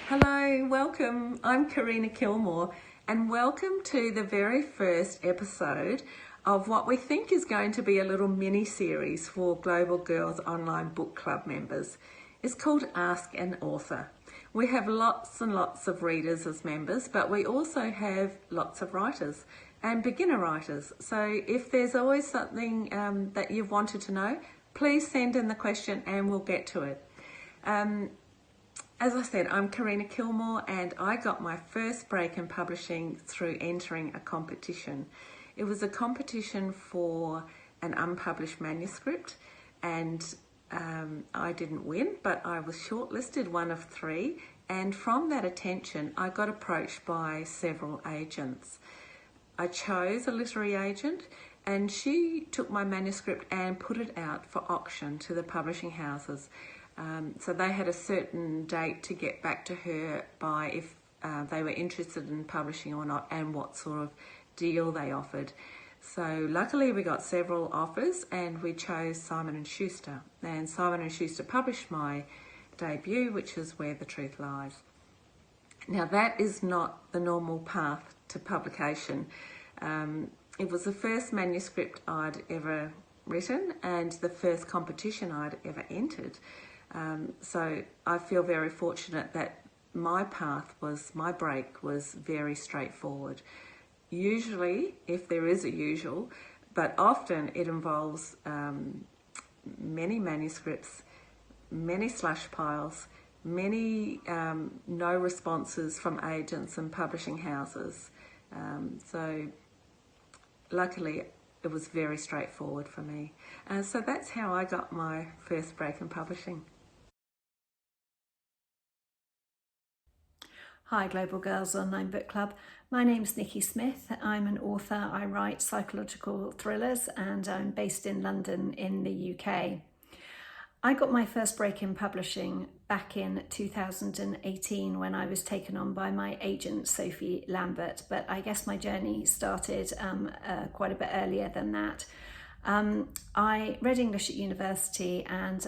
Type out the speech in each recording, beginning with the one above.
Hello, welcome. I'm Karina Kilmore and welcome to the very first episode of what we think is going to be a little mini-series for Global Girls Online Book Club members. It's called Ask an Author. We have lots and lots of readers as members, but we also have lots of writers and beginner writers. So if there's always something that you've wanted to know, please send in the question and we'll get to it. As I said, I'm Karina Kilmore and I got my first break in publishing through entering a competition. It was a competition for an unpublished manuscript and I didn't win, but I was shortlisted, one of 3, and from that attention I got approached by several agents. I chose a literary agent and she took my manuscript and put it out for auction to the publishing houses. So they had a certain date to get back to her by if they were interested in publishing or not and what sort of deal they offered. So luckily we got several offers and we chose Simon & Schuster. And Simon & Schuster published my debut, which is Where the Truth Lies. Now that is not the normal path to publication. It was the first manuscript I'd ever written and the first competition I'd ever entered. So I feel very fortunate that my break was very straightforward. Usually, if there is a usual, but often it involves many manuscripts, many slush piles, many no responses from agents and publishing houses. So luckily, it was very straightforward for me. So that's how I got my first break in publishing. Hi Global Girls Online Book Club. My name's Nikki Smith. I'm an author. I write psychological thrillers and I'm based in London in the UK. I got my first break in publishing back in 2018 when I was taken on by my agent Sophie Lambert, but I guess my journey started quite a bit earlier than that. I read English at university and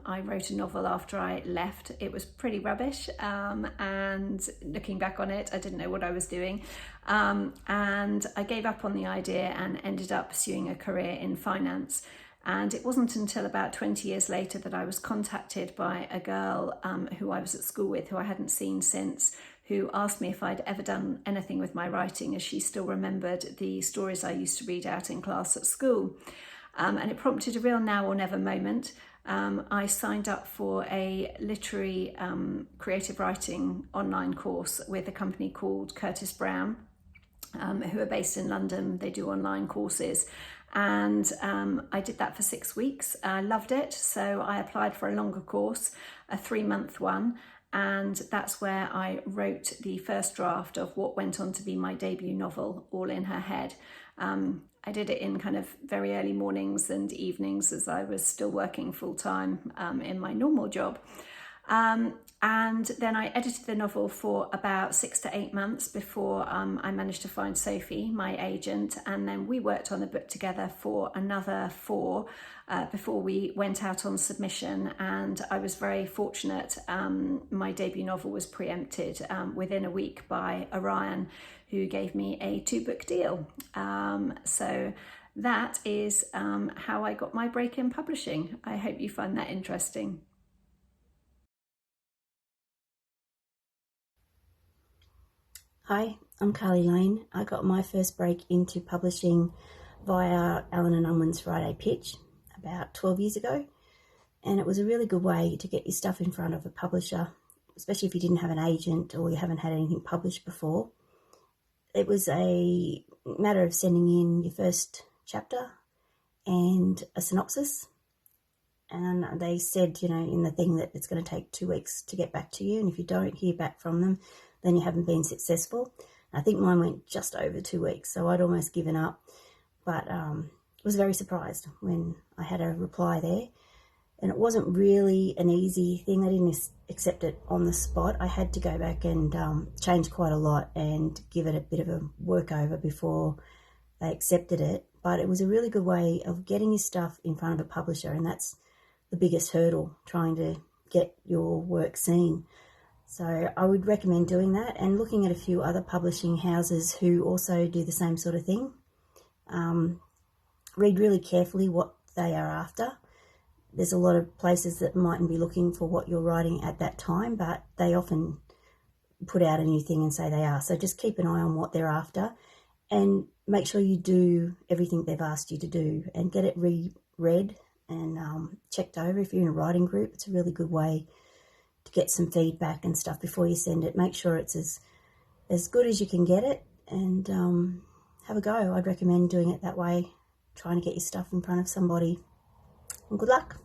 I wrote a novel after I left. It was pretty rubbish and looking back on it, I didn't know what I was doing. And I gave up on the idea and ended up pursuing a career in finance. And it wasn't until about 20 years later that I was contacted by a girl who I was at school with, who I hadn't seen since, who asked me if I'd ever done anything with my writing, as she still remembered the stories I used to read out in class at school. And it prompted a real now or never moment. I signed up for a literary creative writing online course with a company called Curtis Brown, who are based in London. They do online courses. And I did that for 6 weeks. I loved it. So I applied for a longer course, a 3-month one. And that's where I wrote the first draft of what went on to be my debut novel, All in Her Head. I did it in kind of very early mornings and evenings as I was still working full time in my normal job. And then I edited the novel for about 6 to 8 months before I managed to find Sophie, my agent, and then we worked on the book together for another 4 before we went out on submission. And I was very fortunate. My debut novel was preempted within a week by Orion, who gave me a 2-book deal. So that is how I got my break in publishing. I hope you find that interesting. Hi, I'm Carly Lane. I got my first break into publishing via Allen & Unwin's Friday Pitch about 12 years ago, and it was a really good way to get your stuff in front of a publisher, especially if you didn't have an agent or you haven't had anything published before. It was a matter of sending in your first chapter and a synopsis, and they said, in the thing that it's going to take 2 weeks to get back to you, and if you don't hear back from them, then you haven't been successful. I think mine went just over 2 weeks, so I'd almost given up, but was very surprised when I had a reply there. And it wasn't really an easy thing. I didn't accept it on the spot. I had to go back and change quite a lot and give it a bit of a workover before they accepted it. But it was a really good way of getting your stuff in front of a publisher, and that's the biggest hurdle, trying to get your work seen. So I would recommend doing that, and looking at a few other publishing houses who also do the same sort of thing. Read really carefully what they are after. There's a lot of places that mightn't be looking for what you're writing at that time, but they often put out a new thing and say they are. So just keep an eye on what they're after and make sure you do everything they've asked you to do and get it reread and checked over. If you're in a writing group, it's a really good way to get some feedback and stuff before you send it. Make sure it's as good as you can get it, and have a go. I'd recommend doing it that way, trying to get your stuff in front of somebody. And good luck.